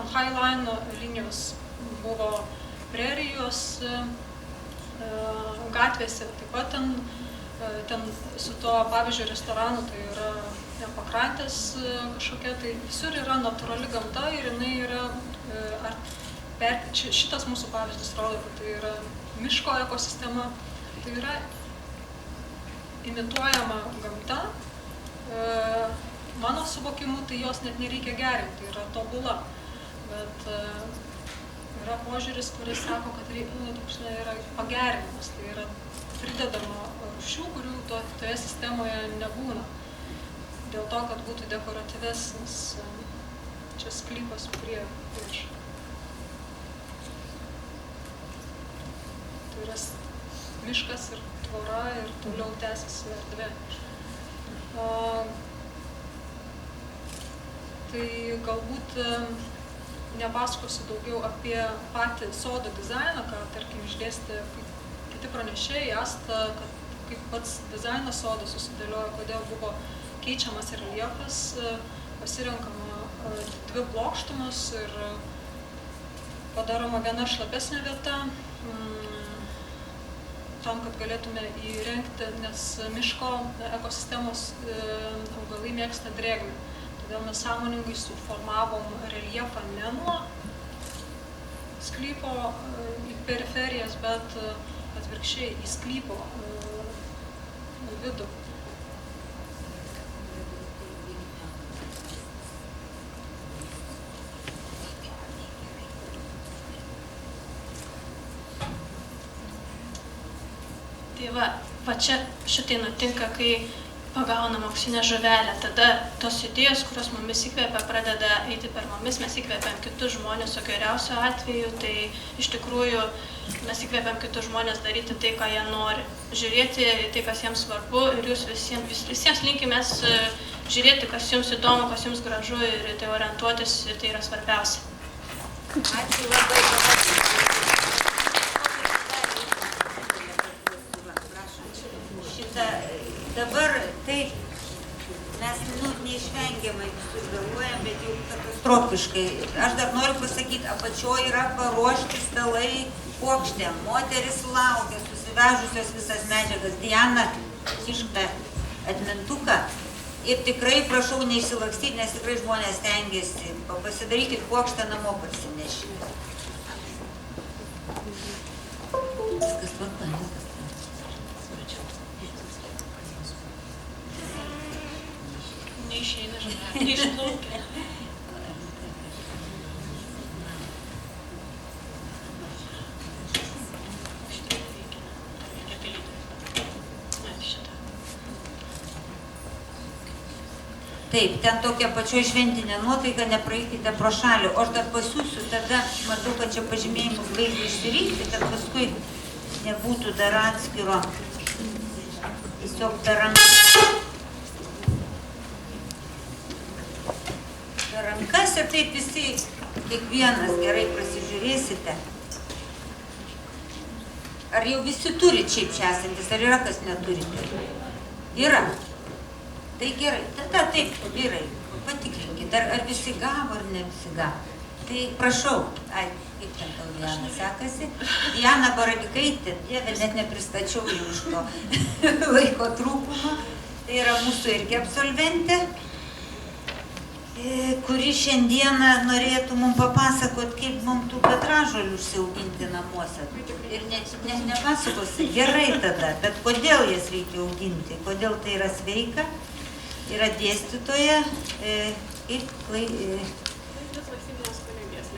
ant Highline linijos buvo prerijos gatvėse, taip pat ten su to, pavyzdžiui, restoranu, tai yra pakrantės kažkokia, tai visur yra natūrali gamta ir jinai yra, šitas mūsų pavyzdys rodo, kad tai yra miško ekosistema, tai yra imituojama gamta, mano suvokimu, tai jos net nereikia gerinti, tai yra tobula, bet yra požiūris, kuris sako, kad yra pagerinimas, tai yra pridedama rūšių, kurių toje sistemoje nebūna, dėl to, kad būtų dekoratyvesnis čia sklypas prieš. Tai yra miškas ir tvora ir toliau tęsiasi erdvė. Tai galbūt nepasakosiu daugiau apie patį sodo dizainą, ką, tarkim, išdėstė kiti pranešėjai, Asta, kad kaip pats dizaino sodo susidėliojo, kodėl buvo keičiamas reljefas, pasirenkama 2 plokštumos ir padaroma viena šlapesnė vieta, tam, kad galėtume įrengti, nes miško ekosistemos augalai mėgsta drėgmę. Todėl mes sąmoningai suformavom reljefą ne nuo sklypo į periferijas, bet atvirkščiai į sklypo vidų. Tai va čia šitai nutinka, kai pagaunam auksinę žuvelę. Tada tos idėjos, kurios mumis įkvėpia, pradeda eiti per mumis, mes įkvėpiam kitus žmonės, o geriausiu atveju, tai iš tikrųjų mes įkvėpiam kitus žmonės daryti tai, ką jie nori. Žiūrėti tai, kas jiems svarbu ir jūs visiems linkimės žiūrėti, kas jums įdomu, kas jums gražu ir tai orientuotis ir tai yra svarbiausia. Ačiū labai. Dabar taip, mes neišvengiamai visur vėluojam, bet jau katastrofiškai. Aš dar noriu pasakyti, apačioje yra paruošti stalai puokštėm. Moteris laukia, susivežusios visas medžiagas. Diana, kišk atmintuką. Ir tikrai prašau neišsilakstyti, nes tikrai žmonės stengiasi. Pasidarykit puokštę namo parsinešti. Viskas tvarka. Neišeina žmonės, neišplaukia. Taip, ten tokia pačioje šventinė nuotaika, nepraeikite pro šalį. O aš dar pasiūsiu, tada matau, kad čia pažymėjimus baigia išsirinkti, kad paskui nebūtų dar atskiro. Tiesiog per rankas ir taip visi, kiekvienas gerai prasižiūrėsite. Ar jau visi turit šiaip čia esantis, ar yra kas neturite? Yra. Tai gerai, tada taip, vyrai, patikrinkit, ar visi gavo, ar ne visi gavo. Tai prašau, kaip ten tau Diana sekasi. Diana Baravikaitė, dieve, net nepristačiau jau iš to laiko trūkumo. Tai yra mūsų irgi absolventė, kuri šiandieną norėtų mums papasakot, kaip mums tų petražolių užsiauginti namuose. Ir net nepasakosi, gerai tada, bet kodėl jas reikia auginti, kodėl tai yra sveika. Yra dėstytoja ir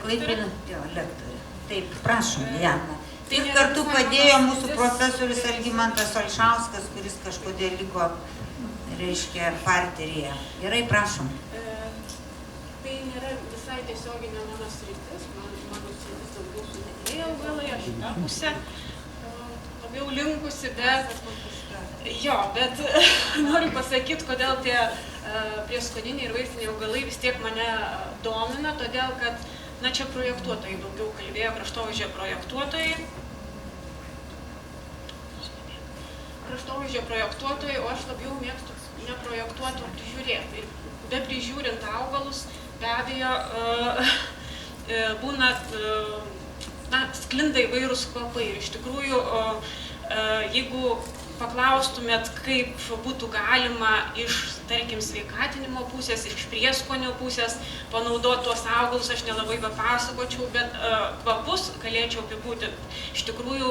Klaipėdos lektorė. Taip, prašom, Diana. Ir kartu padėjo mūsų profesorius Algimantas Olšauskas, kuris kažkodėl liko, reiškia, parteryje. Gerai, prašom. Tai nėra visai tiesioginė mano sritis, mano sritis daugiau sudėtiniai augalai, aš į tą pusę labiau linkusi, bet noriu pasakyti, kodėl tie prieskoniniai ir vaistiniai augalai vis tiek mane domina, todėl kad, na, čia projektuotojai daugiau kalbėjo, kraštovaizdžio projektuotojai, o aš labiau mėgstu neprojektuoti, o prižiūrėti. Be prižiūrint augalus, be abejo, būna, sklinda įvairūs kvapai. Ir iš tikrųjų, jeigu paklaustumėt, kaip būtų galima iš, tarkim, sveikatinimo pusės, iš prieskonio pusės panaudoti tuos augalus, aš nelabai papasakočiau, bet kvapus galėčiau apibūdinti. Iš tikrųjų,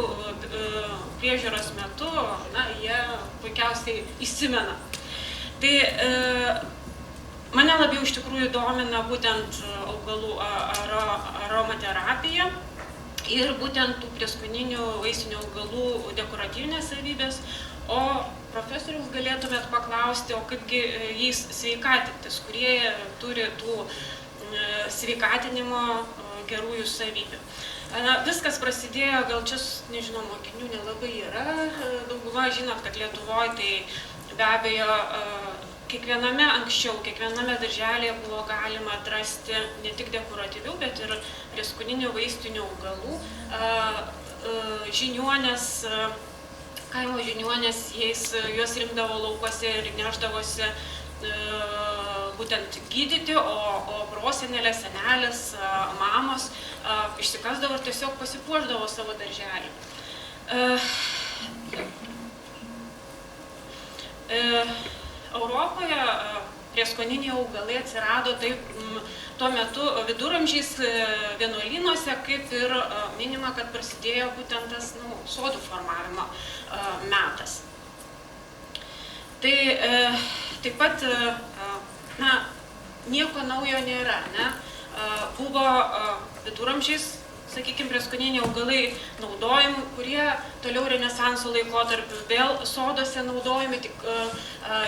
priežiūros metu, jie puikiausiai įsimena. Tai mane labiau iš tikrųjų domina būtent augalų aromaterapija ir būtent tų prieskoninių vaistinių augalų dekoratyvinės savybės, o profesoriaus galėtumėt paklausti, o kaipgi jais sveikatintis, kurie turi tų sveikatinimo gerųjų savybių. Viskas prasidėjo, gal čia, nežinau, mokinių nelabai yra, dauguma žinot, kad Lietuvoje tai be abejo kiekviename darželėje buvo galima atrasti ne tik dekoratyvių, bet ir prieskoninių vaistinių augalų. Žiniuonės, kaimo žiniuonės, juos rinkdavo laukuose ir nešdavosi būtent gydyti, o prosenelės, senelės, mamos išsikasdavo ir tiesiog pasipuošdavo savo darželį. Europoje prieskoniniai augalai atsirado tuo metu viduramžiais vienuolynuose, kaip ir minima, kad prasidėjo būtent tas sodų formavimo metas. Tai taip pat nieko naujo nėra. Buvo viduramžiais, sakykime, prieskoniniai augalai naudojami, kurie toliau renesanso laikotarpiu vėl sodose naudojami, tik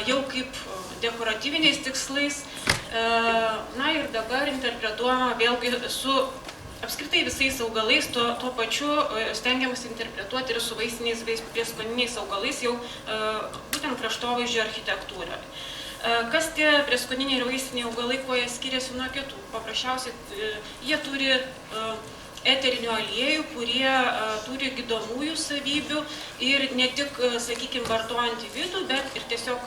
jau kaip dekoratyviniais tikslais. Ir dabar interpretuojama vėlgi su apskritai visais augalais, tuo pačiu stengiamas interpretuoti ir su vaistiniais prieskoniniais augalais jau būtent kraštovaizdžio architektūroje. Kas tie prieskoniniai ir vaistiniai augalai, kuo jie skiriasi nuo kitų? Paprasčiausiai jie turi eterinių aliejų, kurie turi gydomųjų savybių ir ne tik, sakykime, vartojant į vidų, bet ir tiesiog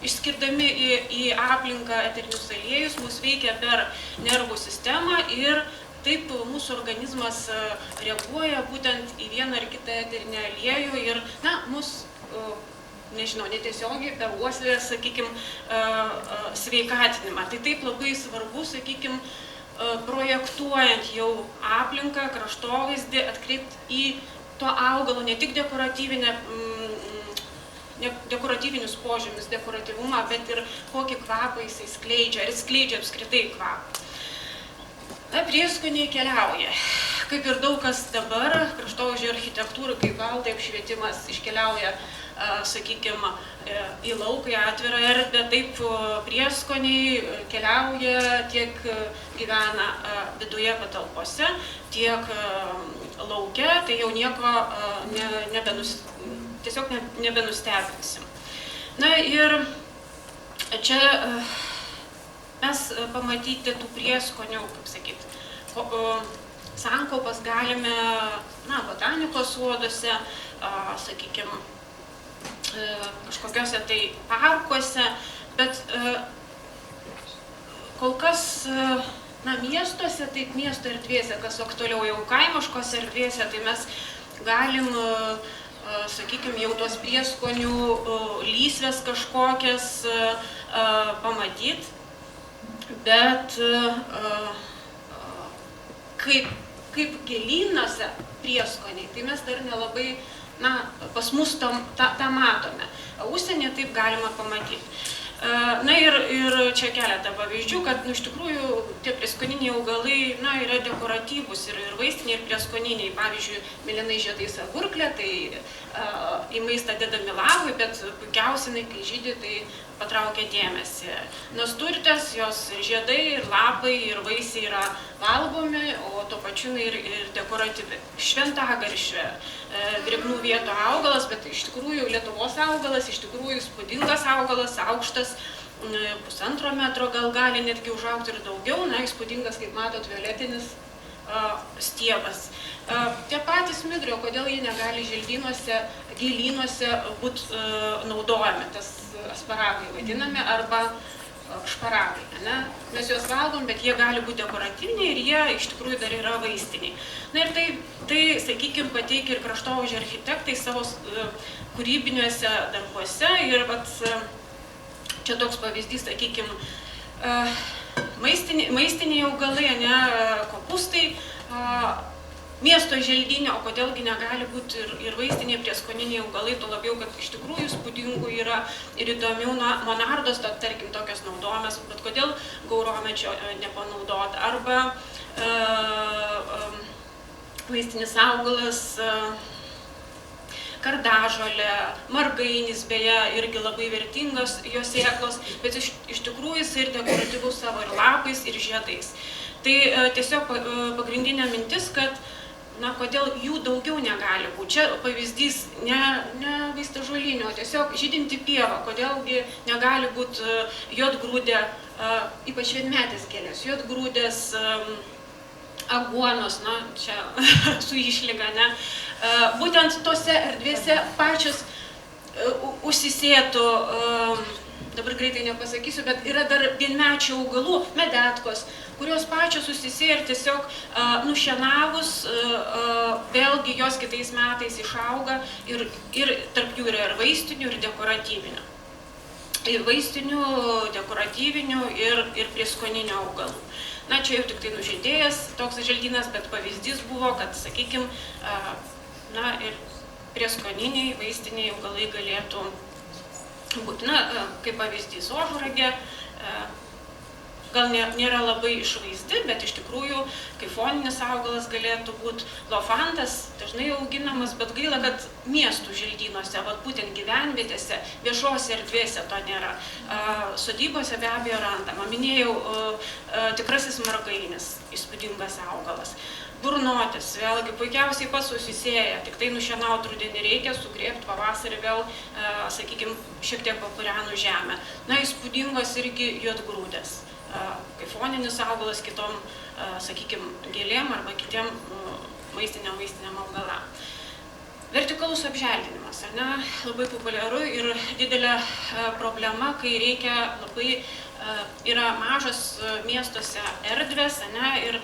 išskirdami į aplinką eterinius aliejus, mus veikia per nervų sistemą ir taip mūsų organizmas reaguoja būtent į vieną ar kitą eterinį aliejų ir, mus nežinau, netiesiogiai per uoslę, sakykime, sveikatinimą. Tai taip labai svarbu, sakykime, projektuojant jau aplinką, kraštovaizdį, atkreipti į to augalo ne tik dekoratyvinius požymius, dekoratyvumą, bet ir kokį kvapą jisai skleidžia, ar skleidžia apskritai kvapą. Prieskoniai keliauja. Kaip ir daug kas dabar, kraštovaizdžio architektūra, kaip baldai apšvietimas iškeliauja, sakykime, į lauką, į atvirą erdvę, taip prieskoniai keliauja, tiek gyvena viduje patalpose, tiek lauke, tai jau nieko tiesiog nebenustebinsim. Ir čia mes pamatyti tų prieskonių, kaip sakyti, sankaupas galime botanikos soduose, sakykime, kažkokiuose tai parkuose, bet kol kas miestuose, taip miesto erdvėse, kas aktualiau jau kaimiškose erdvėse, tai mes galim, sakykime, jau tos prieskonių lysvės kažkokias pamatyti, bet kaip gėlynuose prieskoniai, tai mes dar nelabai, pas mus tą matome. Užsienyje taip galima pamatyti. Ir čia keletą pavyzdžių, kad iš tikrųjų tie prieskoniniai augalai yra dekoratyvūs ir vaistiniai, ir prieskoniniai. Pavyzdžiui, mėlynai žiedais agurklė, tai į maistą dedami lapai, bet puikiausiai, kai žydi, tai patraukia dėmesį. Nasturtės, jos žiedai, ir lapai, ir vaisiai yra valgomi, o tuo pačiu ir dekoratyvi. Šventagaršvė, drėgnų vietų augalas, bet iš tikrųjų Lietuvos augalas, iš tikrųjų įspūdingas augalas, aukštas, 1,5 metro, gal gali netgi užaugti ir daugiau, įspūdingas, kaip matot, violetinis stiebas. Tie patys migrai, kodėl jie negali želdynuose, gėlynuose būti naudojami, tas asparagai vadinami, arba šparagai. Ne? Mes juos valgom, bet jie gali būti dekoratyviniai ir jie iš tikrųjų dar yra vaistiniai. Na ir tai sakykime, pateikia ir kraštovaizdžio architektai savo kūrybiniuose darbuose. Ir vat, čia toks pavyzdys, sakykime, maistiniai augalai, ne, kopūstai, miesto želdynė, o kodėlgi negali būti ir vaistiniai prieskoniniai augalai, tuo labiau, kad iš tikrųjų spūdingų yra ir įdomių, monardos, tarkim, tokios naudojamos, bet kodėl gauromečio nepanaudota, arba vaistinis augalas, kardažolė, margainis, beje, irgi labai vertingas jos sėklos, bet iš tikrųjų jis ir dekoratyvus savo ir lapais, ir žiedais. Tai tiesiog pagrindinė mintis, kad kodėl jų daugiau negali būti. Čia pavyzdys ne vaistažolinių, o tiesiog žydinti pieva, kodėlgi negali būti juodgrūdė, ypač vienmetės gėlės, juodgrūdės, aguonos, čia su išlyga, ne. Būtent tose erdvėse pačios užsisėtų, dabar greitai nepasakysiu, bet yra dar vienmečių augalų, medetkos, kurios pačios susisėja ir tiesiog nušienavus, vėlgi jos kitais metais išauga ir tarp jų yra ir vaistinių, ir dekoratyvinių. Vaistinių, dekoratyvinių ir prieskoninių augalų. Na, čia jau tik tai nužydėjęs toks želdynas, bet pavyzdys buvo, kad, sakykime, ir prieskoniniai, vaistiniai augalai galėtų būti. Na, kaip pavyzdys, ožragė, gal nėra labai išvaizdi, bet iš tikrųjų, kaip foninis augalas galėtų būti, lofantas, dažnai auginamas, bet gaila, kad miestų želdynuose, būtent gyvenvietėse, viešose erdvėse to nėra. Sodybose be abejo randama. Minėjau, tikrasis margainis, įspūdingas augalas. Burnotis, vėlgi puikiausiai pats susisėja, tik tai nušienauti rudenį reikia, sugrėbti pavasarį vėl, sakykime, šiek tiek papurenu žemę. Na, įspūdingos irgi juodgrūdės, kaip foninis augalas kitom, sakykime, gėlėm arba kitiem maistiniam augalam. Vertikalus apželdinimas, labai populiaru ir didelė problema, kai reikia labai, yra mažos miestuose erdvės, ir